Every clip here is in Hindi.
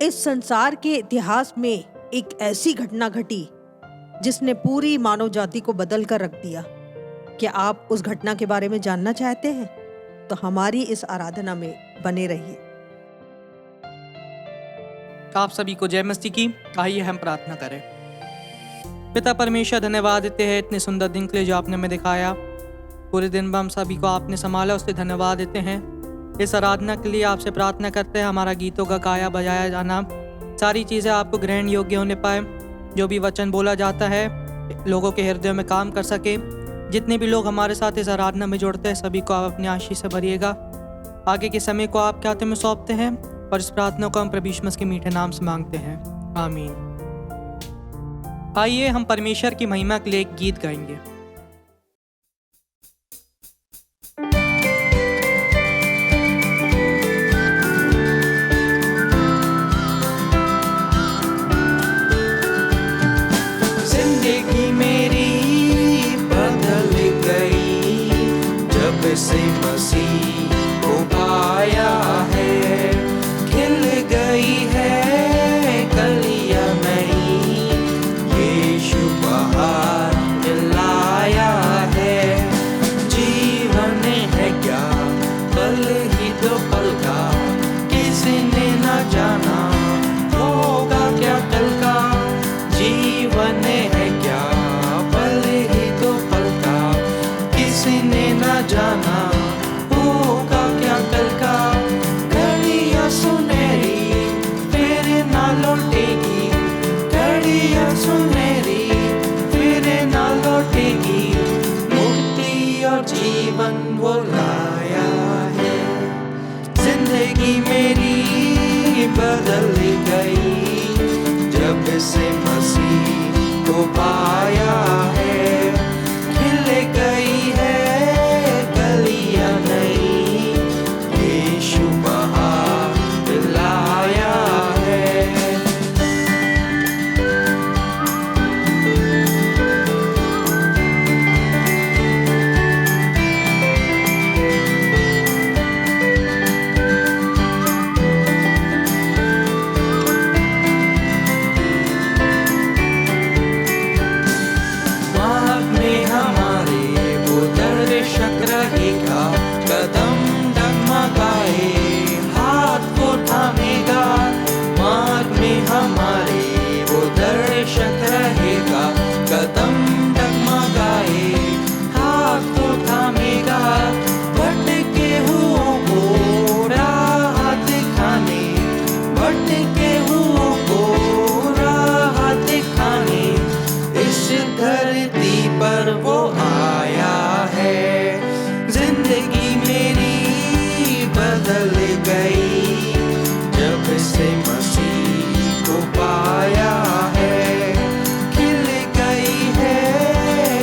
इस संसार के इतिहास में एक ऐसी घटना घटी जिसने पूरी मानव जाति को बदल कर रख दिया। क्या आप उस घटना के बारे में जानना चाहते हैं? तो हमारी इस आराधना में बने रहिए। आप सभी को जय मसीह की। आइए हम प्रार्थना करें। पिता परमेश्वर, धन्यवाद देते हैं इतने सुंदर दिन के लिए जो आपने हमें दिखाया। पूरे दिन में हम सभी को आपने संभाला, उससे धन्यवाद देते हैं। इस आराधना के लिए आपसे प्रार्थना करते हैं हमारा गीतों का गाया बजाया जाना, सारी चीज़ें आपको ग्रहण योग्य होने पाए। जो भी वचन बोला जाता है लोगों के हृदयों में काम कर सके। जितने भी लोग हमारे साथ इस आराधना में जुड़ते हैं सभी को आप अपनी आशीष से भरिएगा। आगे के समय को आपके हाथों में सौंपते हैं और इस प्रार्थना को हम प्रभु यीशु मसीह के मीठे नाम से मांगते हैं, आमीन। आइए हम परमेश्वर की महिमा के लिए एक गीत गाएंगे। जिंदगी मेरी बदल गई जब से मसीह को पाया है। खिल गई है कलियां नई, यीशु बहार लाया है। जीवन है क्या पल ही तो पल का, किसी ने न जाना होगा क्या कल का। जीवन है क्या पल ही तो पल का, किसी ने न जाना होगा क्या कल का। घड़ियां सुनहरी फिर ना लौटेगी, घड़ियां सुनहरी फिर ना लौटेगी। मुक्ति और जीवन वो लाया है। जिंदगी मेरी बदल गई जब से मसीह को पाया है। खिल गई है कलियां नई, यीशु बहार लाया है। कदम डगमगाए हाथ को थामेगा, मार्ग में हमारे वो दर्शक रहेगा। कदम डगमगाए हाथ को थामेगा, भटके हुओं को राह दिखाने, भटके हुओं को राह दिखाने इस धरती पर वो आया है। जिंदगी मेरी बदल गई जब से मसीह को पाया है। खिल गई है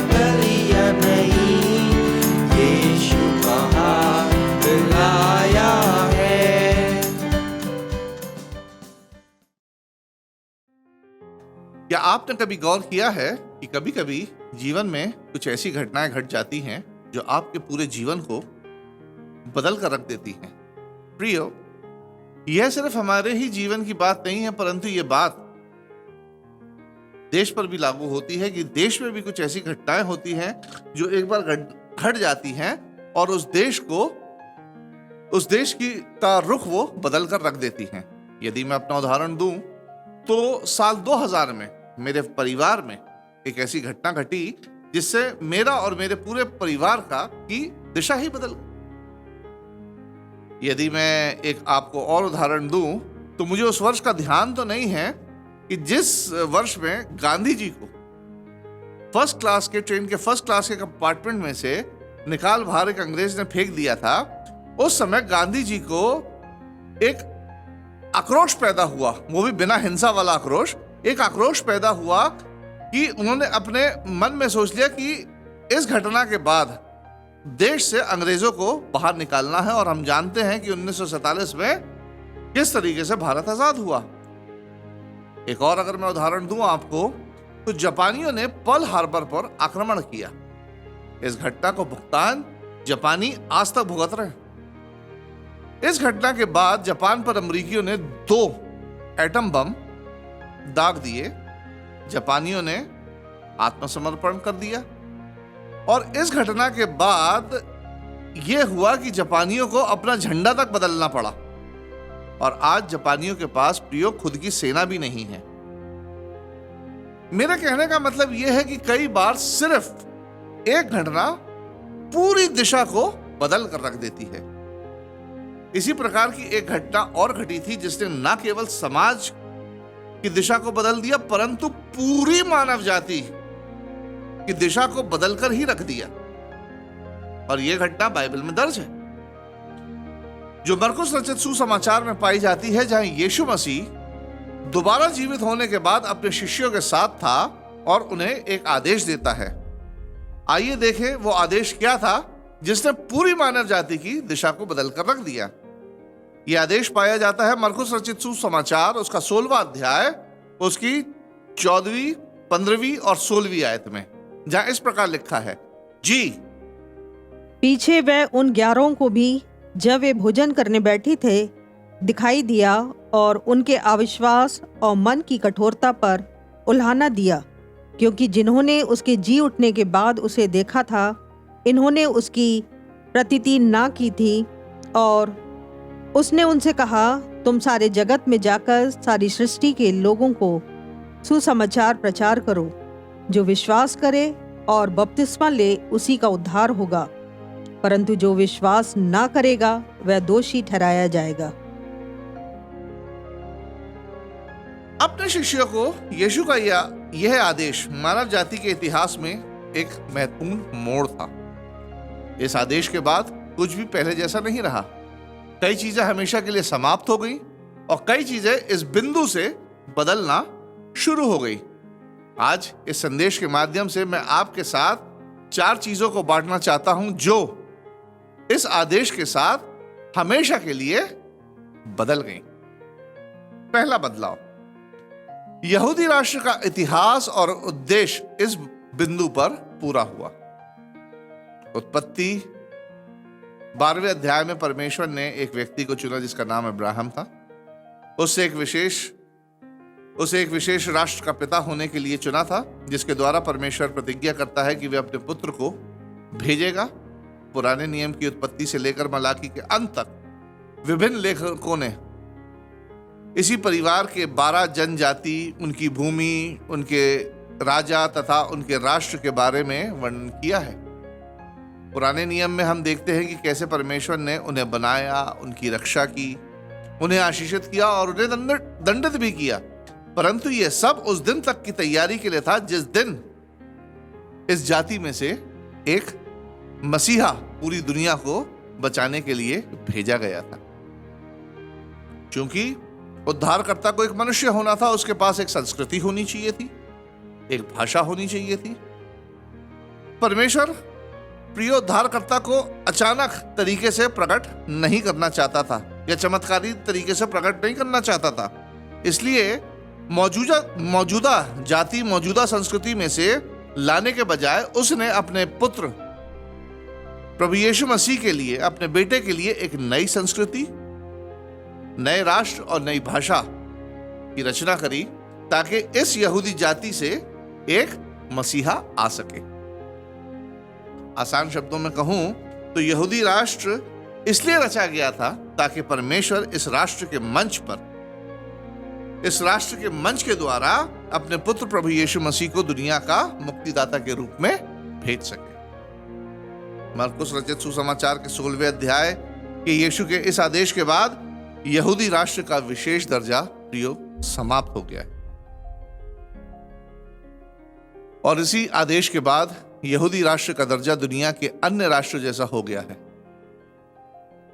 कलियां नई, यीशु बहार लाया है। क्या आपने कभी गौर किया है कि कभी कभी जीवन में कुछ ऐसी घटनाएं घट जाती हैं जो आपके पूरे जीवन को बदल कर रख देती हैं। प्रियो, यह सिर्फ हमारे ही जीवन की बात नहीं है, परंतु यह बात देश पर भी लागू होती है कि देश में भी कुछ ऐसी घटनाएं होती हैं जो एक बार घट जाती हैं और उस देश का रुख वो बदल कर रख देती हैं। यदि मैं अपना उदाहरण दूं तो साल 2000 में मेरे परिवार में एक ऐसी घटना घटी जिससे मेरा और मेरे पूरे परिवार की दिशा ही बदल गई। यदि मैं एक आपको और उदाहरण दूं तो मुझे उस वर्ष का ध्यान तो नहीं है कि जिस वर्ष में गांधी जी को ट्रेन के फर्स्ट क्लास के कंपार्टमेंट में से निकाल बाहर एक अंग्रेज ने फेंक दिया था। उस समय गांधी जी को एक आक्रोश पैदा हुआ, वो भी बिना हिंसा वाला आक्रोश। एक आक्रोश पैदा हुआ कि उन्होंने अपने मन में सोच लिया कि इस घटना के बाद देश से अंग्रेजों को बाहर निकालना है। और हम जानते हैं कि 1947 में किस तरीके से भारत आजाद हुआ। एक और अगर मैं उदाहरण दूं आपको तो जापानियों ने पर्ल हार्बर पर आक्रमण किया। इस घटना को भुगतान जापानी आज तक भुगत रहे हैं। इस घटना के बाद जापान पर अमेरिकियों ने 2 एटम बम दाग दिए, जापानियों ने आत्मसमर्पण कर दिया। और इस घटना के बाद यह हुआ कि जापानियों को अपना झंडा तक बदलना पड़ा और आज जापानियों के पास प्रियो खुद की सेना भी नहीं है। मेरे कहने का मतलब यह है कि कई बार सिर्फ एक घटना पूरी दिशा को बदल कर रख देती है। इसी प्रकार की एक घटना और घटी थी जिसने न केवल समाज की दिशा को बदल दिया परंतु पूरी मानव जाति की दिशा को बदलकर ही रख दिया। और यह घटना बाइबल में दर्ज है, जो मरकुस रचित सुसमाचार में पाई जाती है, जहां यीशु मसीह दोबारा जीवित होने के बाद अपने शिष्यों के साथ था और उन्हें एक आदेश देता है। आइए देखें वो आदेश क्या था जिसने पूरी मानव जाति की दिशा को बदलकर रख दिया। यह आदेश पाया जाता है मरकुस रचित सुसमाचार उसका 16वां अध्याय, उसकी 14वीं, 15वीं और 16वीं आयत में, जहां इस प्रकार लिखा है, जी पीछे वह उन 11 को भी जब वे भोजन करने बैठे थे दिखाई दिया और उनके अविश्वास और मन की कठोरता पर उल्हाना दिया, क्योंकि जिन्होंने उसके जी उठने के बाद उसे देखा था, इन्होंने उसकी प्रतीति ना की थी। और उसने उनसे कहा, तुम सारे जगत में जाकर सारी सृष्टि के लोगों को सुसमाचार प्रचार करो। जो विश्वास करे और बपतिस्मा ले उसी का उद्धार होगा, परंतु जो विश्वास ना करेगा वह दोषी ठहराया जाएगा। अपने शिष्यों को यीशु का यह आदेश मानव जाति के इतिहास में एक महत्वपूर्ण मोड़ था। इस आदेश के बाद कुछ भी पहले जैसा नहीं रहा। कई चीजें हमेशा के लिए समाप्त हो गई और कई चीजें इस बिंदु से बदलना शुरू हो गई। आज इस संदेश के माध्यम से मैं आपके साथ 4 चीजों को बांटना चाहता हूं जो इस आदेश के साथ हमेशा के लिए बदल गई। पहला बदलाव, यहूदी राष्ट्र का इतिहास और उद्देश्य इस बिंदु पर पूरा हुआ। उत्पत्ति 12वें अध्याय में परमेश्वर ने एक व्यक्ति को चुना जिसका नाम अब्राहम था। उसे एक विशेष राष्ट्र का पिता होने के लिए चुना था, जिसके द्वारा परमेश्वर प्रतिज्ञा करता है कि वह अपने पुत्र को भेजेगा। पुराने नियम की उत्पत्ति से लेकर मलाकी के अंत तक विभिन्न लेखकों ने इसी परिवार के 12 जनजाति, उनकी भूमि, उनके राजा तथा उनके राष्ट्र के बारे में वर्णन किया है। पुराने नियम में हम देखते हैं कि कैसे परमेश्वर ने उन्हें बनाया, उनकी रक्षा की, उन्हें आशीषित किया और उन्हें दंडित भी किया। परंतु यह सब उस दिन तक की तैयारी के लिए था जिस दिन इस जाति में से एक मसीहा पूरी दुनिया को बचाने के लिए भेजा गया था। क्योंकि उद्धारकर्ता को एक मनुष्य होना था, उसके पास एक संस्कृति होनी चाहिए थी, एक भाषा होनी चाहिए थी। परमेश्वर प्रिय उद्धारकर्ता को अचानक तरीके से प्रकट नहीं करना चाहता था या चमत्कारी तरीके से प्रकट नहीं करना चाहता था। इसलिए मौजूदा जाति, मौजूदा संस्कृति में से लाने के बजाय उसने अपने पुत्र प्रभु यीशु मसीह के लिए, अपने बेटे के लिए एक नई संस्कृति, नए राष्ट्र और नई भाषा की रचना करी ताकि इस यहूदी जाति से एक मसीहा आ सके। आसान शब्दों में कहूं तो यहूदी राष्ट्र इसलिए रचा गया था ताकि परमेश्वर इस राष्ट्र के मंच के द्वारा अपने पुत्र प्रभु यीशु मसीह को दुनिया का मुक्तिदाता के रूप में भेज सके। मरकुस रचित सुसमाचार के 16वें अध्याय के यीशु के इस आदेश के बाद यहूदी राष्ट्र का विशेष दर्जा प्रयोग समाप्त हो गया है और इसी आदेश के बाद यहूदी राष्ट्र का दर्जा दुनिया के अन्य राष्ट्र जैसा हो गया है।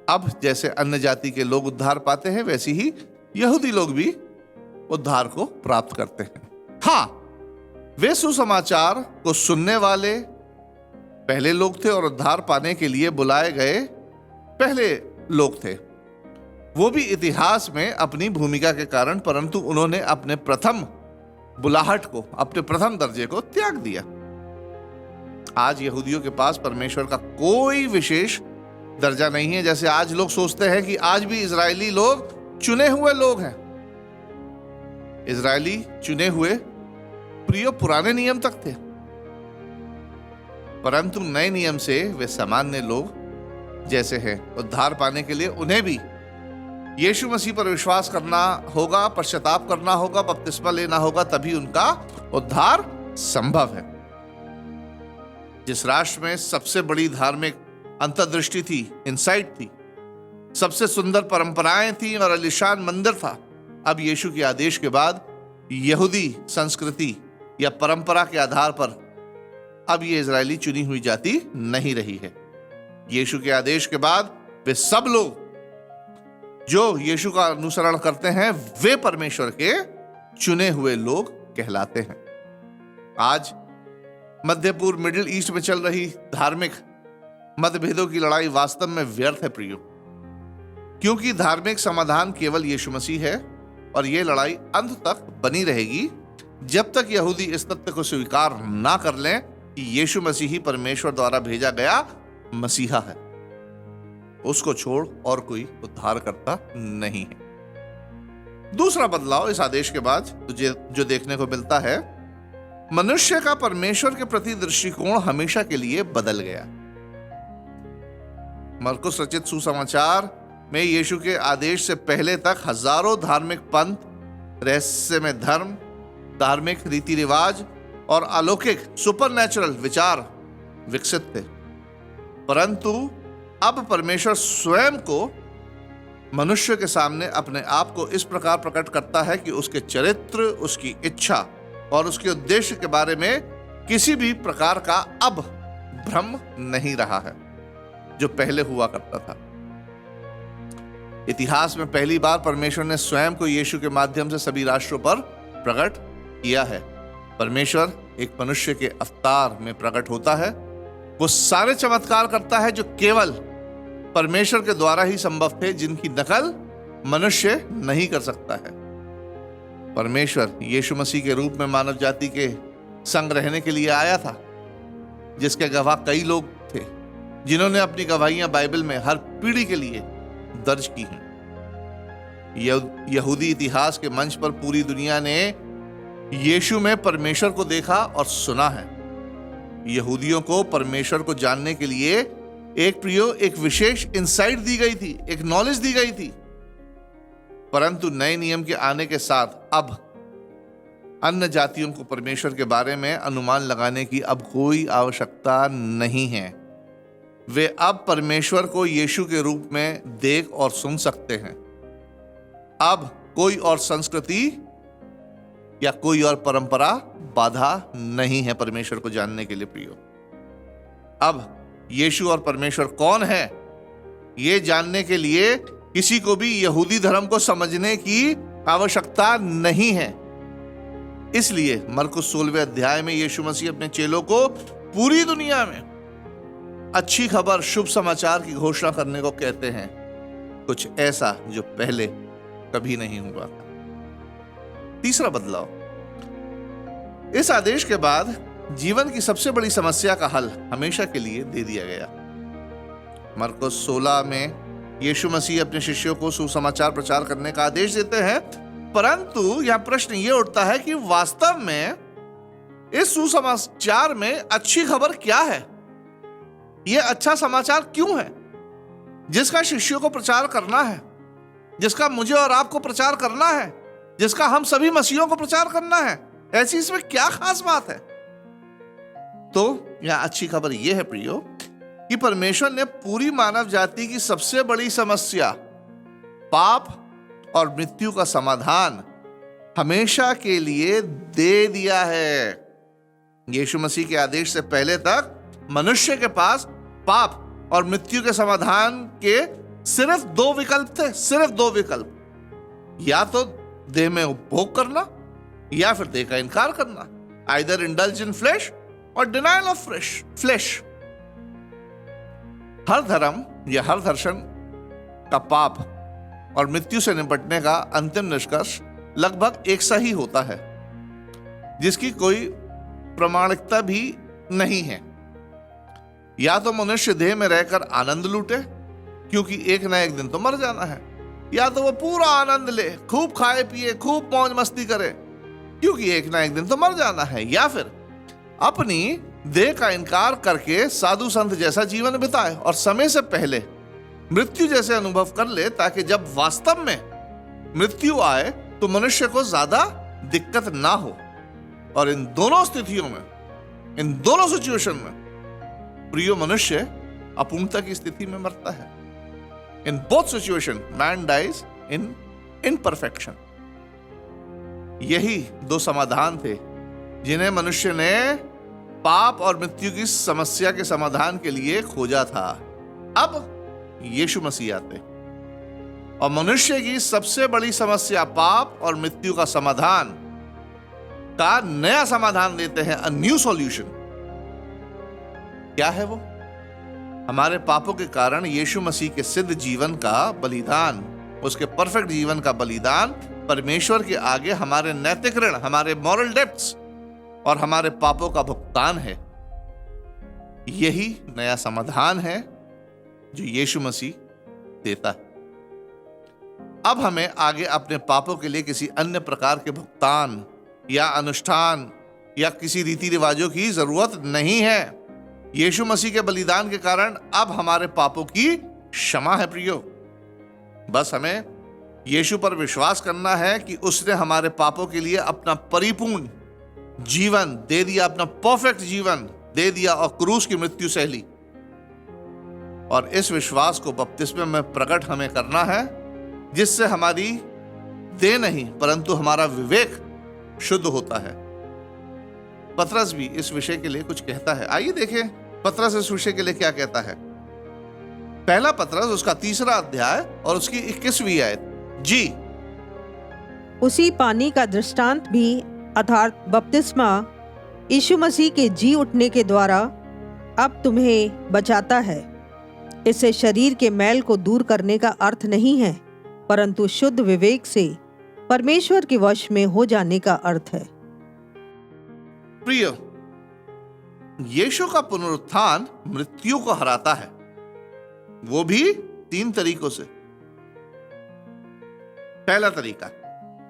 अब जैसे अन्य जाति के लोग उद्धार पाते हैं, वैसे ही यहूदी लोग भी उद्धार को प्राप्त करते हैं। हाँ, वे सुसमाचार को सुनने वाले पहले लोग थे और उद्धार पाने के लिए बुलाए गए पहले लोग थे। वो भी इतिहास में अपनी भूमिका के कारण, परंतु उन्होंने अपने प्रथम बुलाहट को, अपने प्रथम दर्जे को त्याग दिया। आज यहूदियों के पास परमेश्वर का कोई विशेष दर्जा नहीं है। जैसे आज लोग सोचते हैं कि आज भी इजरायली लोग चुने हुए लोग हैं। इजरायली चुने हुए प्रिय पुराने नियम तक थे, परंतु नए नियम से वे सामान्य लोग जैसे हैं। उद्धार पाने के लिए उन्हें भी यीशु मसीह पर विश्वास करना होगा, पश्चाताप करना होगा, बपतिस्मा लेना होगा, तभी उनका उद्धार संभव है। जिस राष्ट्र में सबसे बड़ी धार्मिक अंतर्दृष्टि थी, इंसाइट थी, सबसे सुंदर परंपराएं थी और आलीशान मंदिर था, अब यीशु के आदेश के बाद यहूदी संस्कृति या परंपरा के आधार पर अब ये इजरायली चुनी हुई जाति नहीं रही है। यीशु के आदेश के बाद वे सब लोग जो यीशु का अनुसरण करते हैं वे परमेश्वर के चुने हुए लोग कहलाते हैं। आज मध्य पूर्व, मिडिल ईस्ट में चल रही धार्मिक मतभेदों की लड़ाई वास्तव में व्यर्थ है प्रियो, क्योंकि धार्मिक समाधान केवल यीशु मसीह है और यह लड़ाई अंत तक बनी रहेगी जब तक यहूदी इस तथ्य को स्वीकार ना कर लें कि यीशु मसीह ही परमेश्वर द्वारा भेजा गया मसीहा है। उसको छोड़ और कोई उद्धार करता नहीं है। दूसरा बदलाव इस आदेश के बाद तुझे जो देखने को मिलता है, मनुष्य का परमेश्वर के प्रति दृष्टिकोण हमेशा के लिए बदल गया। मरकुस रचित सुसमाचार में यीशु के आदेश से पहले तक हजारों धार्मिक पंथ, रहस्यमय धर्म, धार्मिक रीति रिवाज और अलौकिक सुपरनैचुरल विचार विकसित थे, परंतु अब परमेश्वर स्वयं को मनुष्य के सामने अपने आप को इस प्रकार प्रकट करता है कि उसके चरित्र, उसकी इच्छा और उसके उद्देश्य के बारे में किसी भी प्रकार का अब भ्रम नहीं रहा है जो पहले हुआ करता था। इतिहास में पहली बार परमेश्वर ने स्वयं को यीशु के माध्यम से सभी राष्ट्रों पर प्रकट किया है। परमेश्वर एक मनुष्य के अवतार में प्रकट होता है। वो सारे चमत्कार करता है जो केवल परमेश्वर के द्वारा ही संभव थे, जिनकी नकल मनुष्य नहीं कर सकता है। परमेश्वर यीशु मसीह के रूप में मानव जाति के संग रहने के लिए आया था, जिसके गवाह कई लोग थे जिन्होंने अपनी गवाहियां बाइबल में हर पीढ़ी के लिए दर्ज की हैं। यहूदी इतिहास के मंच पर पूरी दुनिया ने यीशु में परमेश्वर को देखा और सुना है। यहूदियों को परमेश्वर को जानने के लिए एक विशेष इंसाइट दी गई थी, एक नॉलेज दी गई थी, परंतु नए नियम के आने के साथ अब अन्य जातियों को परमेश्वर के बारे में अनुमान लगाने की अब कोई आवश्यकता नहीं है। वे अब परमेश्वर को यीशु के रूप में देख और सुन सकते हैं। अब कोई और संस्कृति या कोई और परंपरा बाधा नहीं है परमेश्वर को जानने के लिए प्रियो। अब यीशु और परमेश्वर कौन है ये जानने के लिए किसी को भी यहूदी धर्म को समझने की आवश्यकता नहीं है। इसलिए मरकुस 16वें अध्याय में यीशु मसीह अपने चेलों को पूरी दुनिया में अच्छी खबर, शुभ समाचार की घोषणा करने को कहते हैं, कुछ ऐसा जो पहले कभी नहीं हुआ था। तीसरा बदलाव, इस आदेश के बाद जीवन की सबसे बड़ी समस्या का हल हमेशा के लिए दे दिया गया। मरकुस 16 में यीशु मसीह अपने शिष्यों को सुसमाचार प्रचार करने का आदेश देते हैं, परंतु यह प्रश्न यह उठता है कि वास्तव में इस सुसमाचार में अच्छी खबर क्या है? यह अच्छा समाचार क्यों है जिसका शिष्यों को प्रचार करना है, जिसका मुझे और आपको प्रचार करना है, जिसका हम सभी मसीहों को प्रचार करना है? ऐसी इसमें क्या खास बात है? तो यह अच्छी खबर यह है प्रियो कि परमेश्वर ने पूरी मानव जाति की सबसे बड़ी समस्या, पाप और मृत्यु का समाधान हमेशा के लिए दे दिया है। यीशु मसीह के आदेश से पहले तक मनुष्य के पास पाप और मृत्यु के समाधान के सिर्फ दो विकल्प थे, सिर्फ दो विकल्प, या तो देह में उपभोग करना या फिर देह का इनकार करना, आइदर इंडल्ज इन फ्लेश और डिनायल ऑफ फ्लेश। हर धर्म या हर दर्शन का पाप और मृत्यु से निपटने का अंतिम निष्कर्ष लगभग एक सा ही होता है, जिसकी कोई प्रामाणिकता भी नहीं है। या तो मनुष्य देह में रहकर आनंद लूटे, क्योंकि एक न एक दिन तो मर जाना है, या तो वो पूरा आनंद ले, खूब खाए पिए, खूब मौज मस्ती करे, क्योंकि एक ना एक दिन तो मर जाना है, या फिर अपनी देह का इनकार करके साधु संत जैसा जीवन बिताए और समय से पहले मृत्यु जैसे अनुभव कर ले, ताकि जब वास्तव में मृत्यु आए तो मनुष्य को ज्यादा दिक्कत ना हो। और इन दोनों स्थितियों में, इन दोनों सिचुएशन में प्रिय मनुष्य अपूर्णता की स्थिति में मरता है। In both situation man dies in imperfection. यही दो समाधान थे जिन्हें मनुष्य ने पाप और मृत्यु की समस्या के समाधान के लिए खोजा था। अब यीशु मसीह आते और मनुष्य की सबसे बड़ी समस्या पाप और मृत्यु का समाधान का नया समाधान देते हैं, अ न्यू सॉल्यूशन। क्या है वो? हमारे पापों के कारण यीशु मसीह के सिद्ध जीवन का बलिदान, उसके परफेक्ट जीवन का बलिदान परमेश्वर के आगे हमारे नैतिक ऋण, हमारे मॉरल डेब्ट्स और हमारे पापों का भुगतान है। यही नया समाधान है जो यीशु मसीह देता है। अब हमें आगे अपने पापों के लिए किसी अन्य प्रकार के भुगतान या अनुष्ठान या किसी रीति रिवाजों की जरूरत नहीं है। यीशु मसीह के बलिदान के कारण अब हमारे पापों की क्षमा है प्रियो। बस हमें यीशु पर विश्वास करना है कि उसने हमारे पापों के लिए अपना परिपूर्ण जीवन दे दिया, अपना परफेक्ट जीवन दे दिया और क्रूस की मृत्यु सह ली। और इस विश्वास को बपतिस्मे में प्रकट हमें करना है, जिससे हमारी देह नहीं परंतु हमारा विवेक शुद्ध होता है। पतरस भी इस विषय के लिए कुछ कहता है। आइए देखें पतरस इस विषय के लिए क्या कहता है। पहला पतरस उसका 3 अध्याय और उसकी 21वीं आयत। जी, उसी पानी का दृष्टांत भी अर्थात बपतिस्मा यीशु मसीह के जी उठने के द्वारा अब तुम्हें बचाता है। इससे शरीर के मैल को दूर करने का अर्थ नहीं है, परंतु शुद्ध विवेक से परमेश्वर के वश में हो जाने का अर्थ है। प्रिय, यीशु का पुनरुत्थान मृत्यु को हराता है, वो भी 3 तरीकों से। पहला तरीका,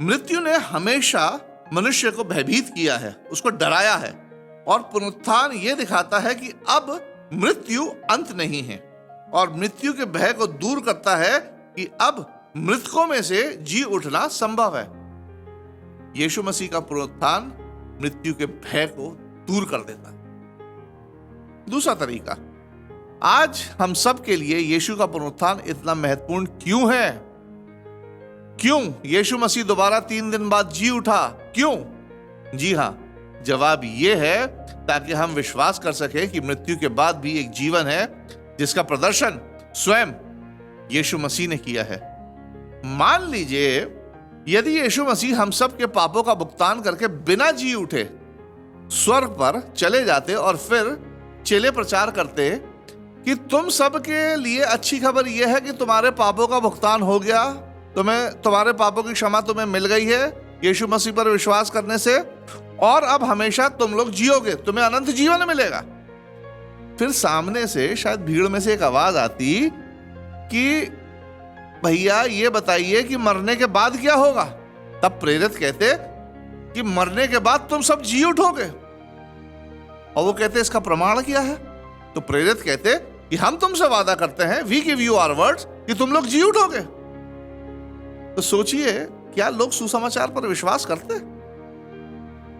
मृत्यु ने हमेशा मनुष्य को भयभीत किया है, उसको डराया है, और पुनरुत्थान यह दिखाता है कि अब मृत्यु अंत नहीं है, और मृत्यु के भय को दूर करता है कि अब मृतकों में से जी उठना संभव है। यीशु मसीह का पुनरुत्थान मृत्यु के भय को दूर कर देता है। दूसरा तरीका, आज हम सब के लिए यीशु का पुनरुत्थान इतना महत्वपूर्ण क्यों है? क्यों यीशु मसीह दोबारा 3 दिन बाद जी उठा? क्यों? जी हां, जवाब यह है ताकि हम विश्वास कर सके कि मृत्यु के बाद भी एक जीवन है जिसका प्रदर्शन स्वयं यीशु मसीह ने किया है। मान लीजिए यदि यीशु मसीह हम सब के पापों का भुगतान करके बिना जी उठे स्वर्ग पर चले जाते और फिर चेले प्रचार करते कि तुम सब के लिए अच्छी खबर यह है कि तुम्हारे पापों का भुगतान हो गया, तुम्हारे पापों की क्षमा तुम्हें मिल गई है यीशु मसीह पर विश्वास करने से, और अब हमेशा तुम लोग जियोगे, तुम्हें अनंत जीवन मिलेगा। फिर सामने से शायद भीड़ में से एक आवाज आती कि भैया ये बताइए कि मरने के बाद क्या होगा? तब प्रेरित कहते कि मरने के बाद तुम सब जी उठोगे। और वो कहते इसका प्रमाण क्या है? तो प्रेरित कहते कि हम तुमसे वादा करते हैं, we give you our words, कि तुम लोग जी उठोगे। तो सोचिए, क्या लोग सुसमाचार पर विश्वास करते?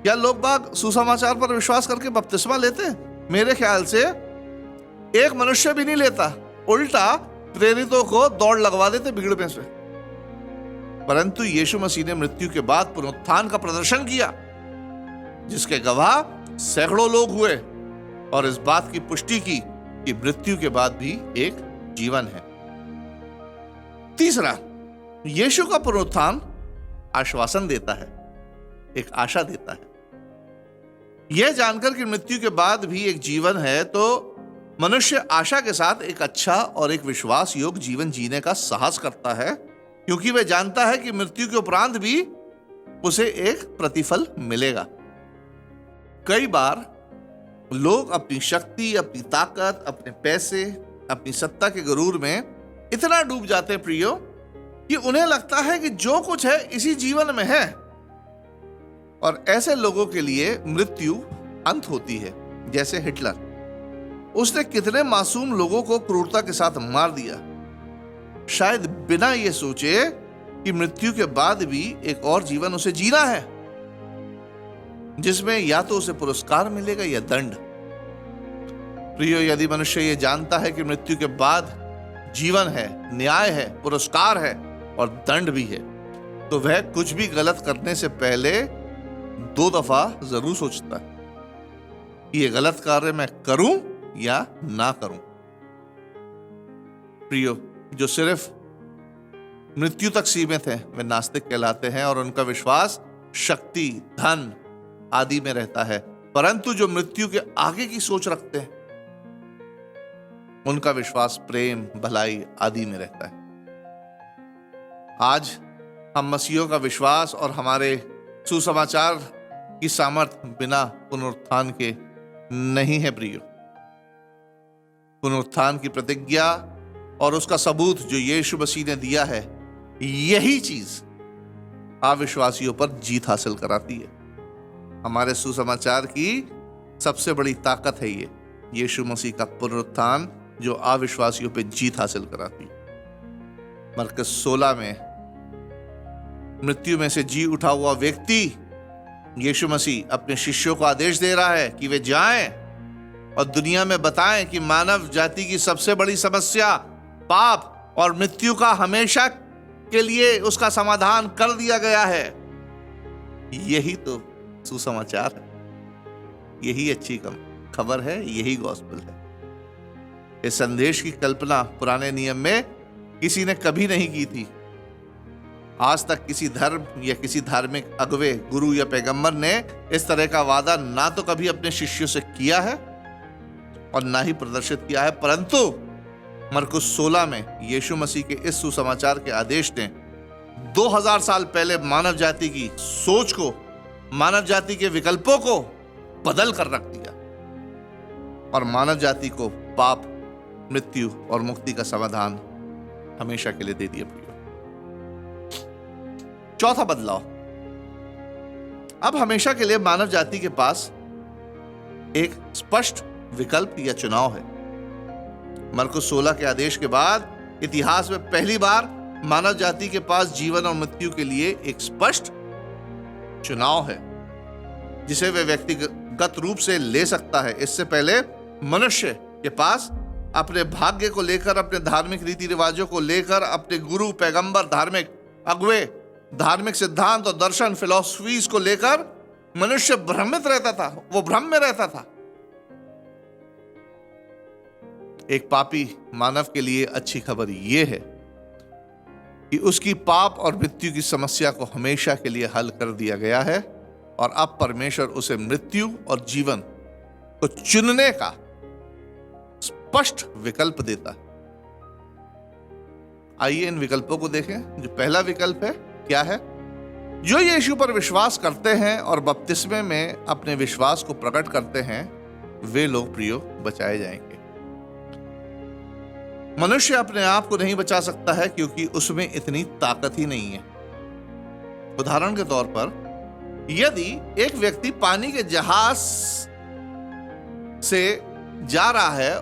क्या लोग बाग सुसमाचार पर विश्वास करके बपतिस्मा लेते? मेरे ख्याल से एक मनुष्य भी नहीं लेता, उल्टा प्रेरितों को दौड़ लगवा देते भीड़ में से। परंतु यीशु मसीह ने मृत्यु के बाद पुनरुत्थान का प्रदर्शन किया, जिसके गवाह सैकड़ों लोग हुए, और इस बात की पुष्टि की कि मृत्यु के बाद भी एक जीवन है। तीसरा, यीशु का पुनरुत्थान आश्वासन देता है, एक आशा देता है। यह जानकर कि मृत्यु के बाद भी एक जीवन है, तो मनुष्य आशा के साथ एक अच्छा और एक विश्वास योग्य जीवन जीने का साहस करता है, क्योंकि वह जानता है कि मृत्यु के उपरांत भी उसे एक प्रतिफल मिलेगा। कई बार लोग अपनी शक्ति, अपनी ताकत, अपने पैसे, अपनी सत्ता के गुरूर में इतना डूब जाते हैं प्रियो, कि उन्हें लगता है कि जो कुछ है इसी जीवन में है, और ऐसे लोगों के लिए मृत्यु अंत होती है। जैसे हिटलर, उसने कितने मासूम लोगों को क्रूरता के साथ मार दिया, शायद बिना ये सोचे कि मृत्यु के बाद भी एक और जीवन उसे जीना है, जिसमें या तो उसे पुरस्कार मिलेगा या दंड। प्रियो, यदि मनुष्य ये जानता है कि मृत्यु के बाद जीवन है, न्याय है, पुरस्कार है और दंड भी है, तो वह कुछ भी गलत करने से पहले 2 दफा जरूर सोचता है कि ये गलत कार्य मैं करूं या ना करूं। प्रियो, जो सिर्फ मृत्यु तक सीमित है वे नास्तिक कहलाते हैं और उनका विश्वास शक्ति, धन आदि में रहता है, परंतु जो मृत्यु के आगे की सोच रखते हैं उनका विश्वास प्रेम, भलाई आदि में रहता है। आज हम मसीहों का विश्वास और हमारे सुसमाचार की सामर्थ्य बिना पुनरुत्थान के नहीं है। प्रियो, पुनरुत्थान की प्रतिज्ञा और उसका सबूत जो यीशु मसीह ने दिया है, यही चीज अविश्वासियों पर जीत हासिल कराती है। हमारे सुसमाचार की सबसे बड़ी ताकत है ये यीशु मसीह का पुनरुत्थान, जो अविश्वासियों पर जीत हासिल कराती है। मरकस 16 में मृत्यु में से जी उठा हुआ व्यक्ति यीशु मसीह अपने शिष्यों को आदेश दे रहा है कि वे जाएं और दुनिया में बताएं कि मानव जाति की सबसे बड़ी समस्या पाप और मृत्यु का हमेशा के लिए उसका समाधान कर दिया गया है। यही तो सुसमाचार है, यही अच्छी खबर है, यही गॉस्पेल है। इस संदेश की कल्पना पुराने नियम में किसी ने कभी नहीं की थी। आज तक किसी धर्म या किसी धार्मिक अगुवे, गुरु या पैगंबर ने इस तरह का वादा ना तो कभी अपने शिष्यों से किया है और ना ही प्रदर्शित किया है, परंतु मरकुस 16 में यीशु मसीह के इस सुसमाचार के आदेश ने 2000 साल पहले मानव जाति की सोच को, मानव जाति के विकल्पों को बदल कर रख दिया और मानव जाति को पाप, मृत्यु और मुक्ति का समाधान हमेशा के लिए दे दिया। प्रियो, चौथा बदलाव, अब हमेशा के लिए मानव जाति के पास एक स्पष्ट विकल्प या चुनाव है। मरकुस 16 के आदेश के बाद इतिहास में पहली बार मानव जाति के पास जीवन और मृत्यु के लिए एक स्पष्ट चुनाव है, जिसे वे व्यक्तिगत रूप से ले सकता है। इससे पहले मनुष्य के पास अपने भाग्य को लेकर, अपने धार्मिक रीति रिवाजों को लेकर, अपने गुरु, पैगंबर, धार्मिक अगुवे, धार्मिक सिद्धांत और दर्शन, फिलॉसफीज को लेकर मनुष्य भ्रमित रहता था, वो भ्रम में रहता था। एक पापी मानव के लिए अच्छी खबर यह है कि उसकी पाप और मृत्यु की समस्या को हमेशा के लिए हल कर दिया गया है और अब परमेश्वर उसे मृत्यु और जीवन को चुनने का स्पष्ट विकल्प देता है। आइए इन विकल्पों को देखें। जो पहला विकल्प है, क्या है? जो यीशु पर विश्वास करते हैं और बपतिस्मे में अपने विश्वास को प्रकट करते हैं, वे लोग प्रियो बचाए जाएंगे। मनुष्य अपने आप को नहीं बचा सकता है क्योंकि उसमें इतनी ताकत ही नहीं है। उदाहरण के तौर पर, यदि एक व्यक्ति पानी के जहाज से जा रहा है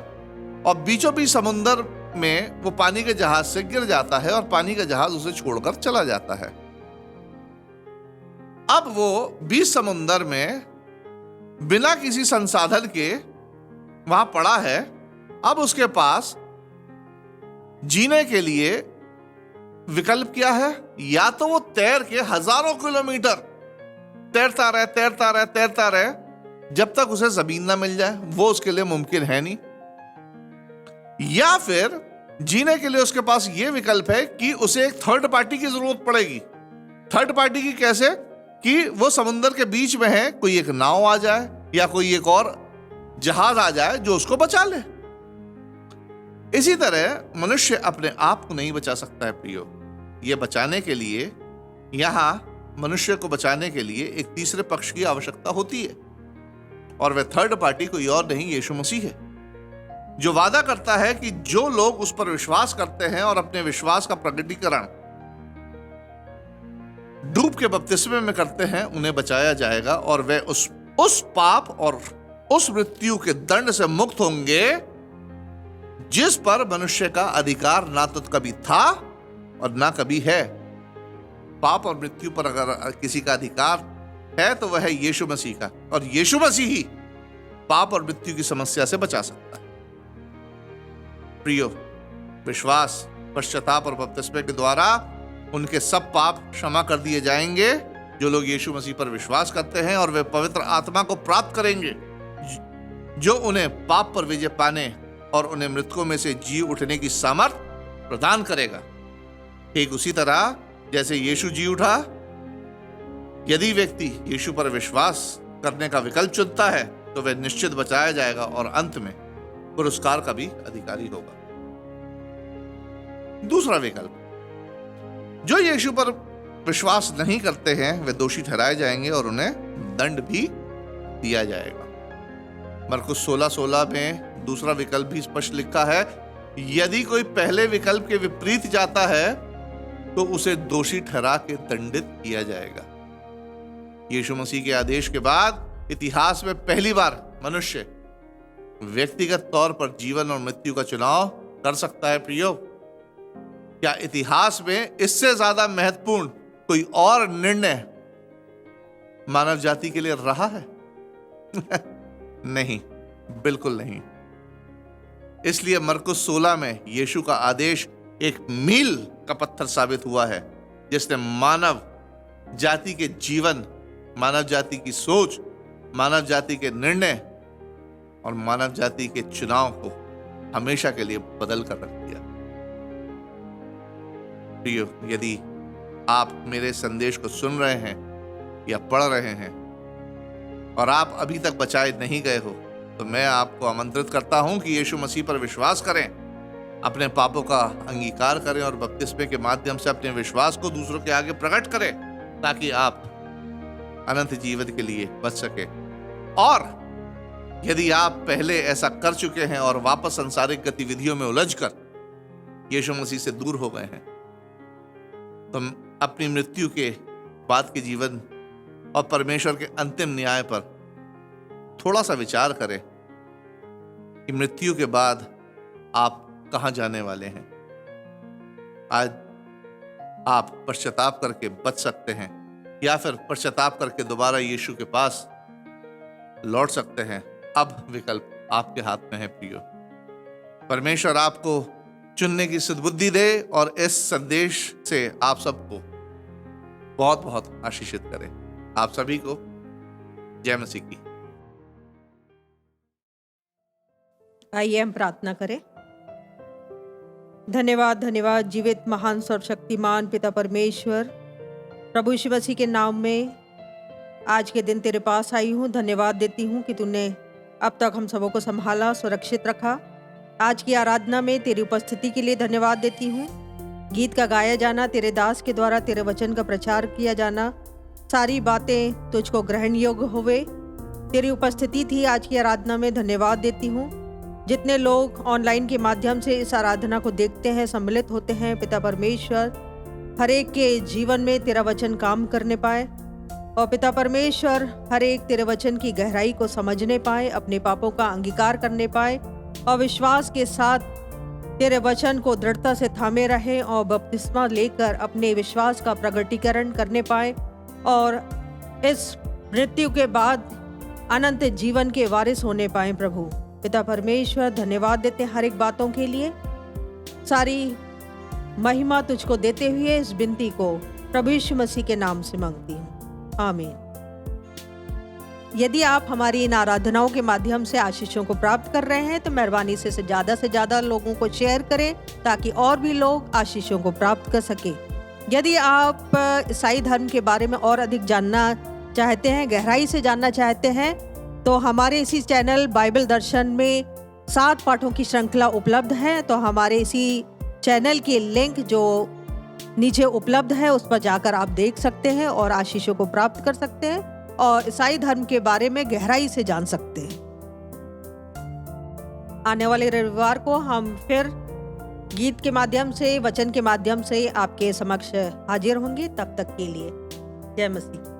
और बीचों बीच समुद्र में वो पानी के जहाज से गिर जाता है और पानी का जहाज उसे छोड़कर चला जाता है, अब वो बीच समुद्र में बिना किसी संसाधन के वहां पड़ा है। अब उसके पास जीने के लिए विकल्प क्या है? या तो वो तैर के हजारों किलोमीटर तैरता रहे जब तक उसे जमीन ना मिल जाए, वो उसके लिए मुमकिन है नहीं। या फिर जीने के लिए उसके पास ये विकल्प है कि उसे एक थर्ड पार्टी की जरूरत पड़ेगी। थर्ड पार्टी की कैसे? कि वो समुद्र के बीच में है, कोई एक नाव आ जाए या कोई एक और जहाज आ जाए जो उसको बचा ले। इसी तरह मनुष्य अपने आप को नहीं बचा सकता है प्रियो। ये बचाने के लिए, यहां मनुष्य को बचाने के लिए एक तीसरे पक्ष की आवश्यकता होती है और वह थर्ड पार्टी कोई और नहीं, यीशु मसीह है, जो वादा करता है कि जो लोग उस पर विश्वास करते हैं और अपने विश्वास का प्रकटीकरण डूब के बपतिस्मे में करते हैं उन्हें बचाया जाएगा और वे उस पाप और उस मृत्यु के दंड से मुक्त होंगे जिस पर मनुष्य का अधिकार ना तो कभी था और ना कभी है। पाप और मृत्यु पर अगर किसी का अधिकार है तो वह है यीशु मसीह का, और यीशु मसीह ही पाप और मृत्यु की समस्या से बचा सकता है। प्रियो, विश्वास, पश्चाताप और बपतिस्मे के द्वारा उनके सब पाप क्षमा कर दिए जाएंगे जो लोग यीशु मसीह पर विश्वास करते हैं, और वे पवित्र आत्मा को प्राप्त करेंगे जो उन्हें पाप पर विजय पाने और उन्हें मृतकों में से जी उठने की सामर्थ्य प्रदान करेगा। ठीक उसी तरह जैसे यीशु जी उठा, यदि व्यक्ति यीशु पर विश्वास करने का विकल्प चुनता है तो वह निश्चित बचाया जाएगा और अंत में पुरस्कार का भी अधिकारी होगा। दूसरा विकल्प, जो यीशु पर विश्वास नहीं करते हैं वे दोषी ठहराए जाएंगे और उन्हें दंड भी दिया जाएगा। मरकुस 16:16 में दूसरा विकल्प भी स्पष्ट लिखा है, यदि कोई पहले विकल्प के विपरीत जाता है तो उसे दोषी ठहरा के दंडित किया जाएगा। यीशु मसीह के आदेश के बाद इतिहास में पहली बार मनुष्य व्यक्तिगत तौर पर जीवन और मृत्यु का चुनाव कर सकता है। प्रियो, क्या इतिहास में इससे ज्यादा महत्वपूर्ण कोई और निर्णय मानव जाति के लिए रहा है? नहीं, बिल्कुल नहीं। इसलिए मरकुस 16 में यीशु का आदेश एक मील का पत्थर साबित हुआ है जिसने मानव जाति के जीवन, मानव जाति की सोच, मानव जाति के निर्णय और मानव जाति के चुनाव को हमेशा के लिए बदल कर रख दिया। प्रियो, यदि आप मेरे संदेश को सुन रहे हैं या पढ़ रहे हैं और आप अभी तक बचाए नहीं गए हो तो मैं आपको आमंत्रित करता हूं कि यीशु मसीह पर विश्वास करें, अपने पापों का अंगीकार करें और बपतिस्मे के माध्यम से अपने विश्वास को दूसरों के आगे प्रकट करें ताकि आप अनंत जीवन के लिए बच सके। और यदि आप पहले ऐसा कर चुके हैं और वापस सांसारिक गतिविधियों में उलझकर यीशु मसीह से दूर हो गए हैं तो अपनी मृत्यु के बाद के जीवन और परमेश्वर के अंतिम न्याय पर थोड़ा सा विचार करें कि मृत्यु के बाद आप कहां जाने वाले हैं। आज आप पश्चाताप करके बच सकते हैं या फिर पश्चाताप करके दोबारा यीशु के पास लौट सकते हैं। अब विकल्प आपके हाथ में है। प्रियो, परमेश्वर आपको चुनने की सद्बुद्धि दे और इस संदेश से आप सबको बहुत बहुत आशीषित करें। आप सभी को जय मसीह की। आइए हम प्रार्थना करें। धन्यवाद, धन्यवाद जीवित महान सर्वशक्तिमान पिता परमेश्वर, प्रभु यीशु मसीह के नाम में आज के दिन तेरे पास आई हूँ। धन्यवाद देती हूँ कि तूने अब तक हम सबों को संभाला, सुरक्षित रखा। आज की आराधना में तेरी उपस्थिति के लिए धन्यवाद देती हूँ। गीत का गाया जाना, तेरे दास के द्वारा तेरे वचन का प्रचार किया जाना, सारी बातें तुझको ग्रहण योग्य होवे, तेरी उपस्थिति थी आज की आराधना में। धन्यवाद देती हूँ। जितने लोग ऑनलाइन के माध्यम से इस आराधना को देखते हैं, सम्मिलित होते हैं, पिता परमेश्वर हर एक के जीवन में तेरा वचन काम करने पाए और पिता परमेश्वर हर एक तेरे वचन की गहराई को समझने पाए, अपने पापों का अंगीकार करने पाए और विश्वास के साथ तेरे वचन को दृढ़ता से थामे रहे और बपतिस्मा लेकर अपने विश्वास का प्रगटीकरण करने पाए और इस मृत्यु के बाद अनंत जीवन के वारिस होने पाए। प्रभु पिता परमेश्वर धन्यवाद देते हर एक बातों के लिए। सारी महिमा तुझको देते हुए इस विनती को प्रभु यीशु मसीह के नाम से मांगती हूँ, आमीन। यदि आप हमारी इन आराधनाओं के माध्यम से आशीषों को प्राप्त कर रहे हैं तो मेहरबानी से ज़्यादा लोगों को शेयर करें ताकि और भी लोग आशीषों को प्राप्त कर सके। यदि आप ईसाई धर्म के बारे में और अधिक जानना चाहते हैं, गहराई से जानना चाहते हैं, तो हमारे इसी चैनल बाइबल दर्शन में 7 पाठों की श्रृंखला उपलब्ध है। तो हमारे इसी चैनल की लिंक जो नीचे उपलब्ध है उस पर जाकर आप देख सकते हैं और आशीषों को प्राप्त कर सकते हैं और ईसाई धर्म के बारे में गहराई से जान सकते हैं। आने वाले रविवार को हम फिर गीत के माध्यम से, वचन के माध्यम से आपके समक्ष हाजिर होंगे। तब तक के लिए जय मसीह।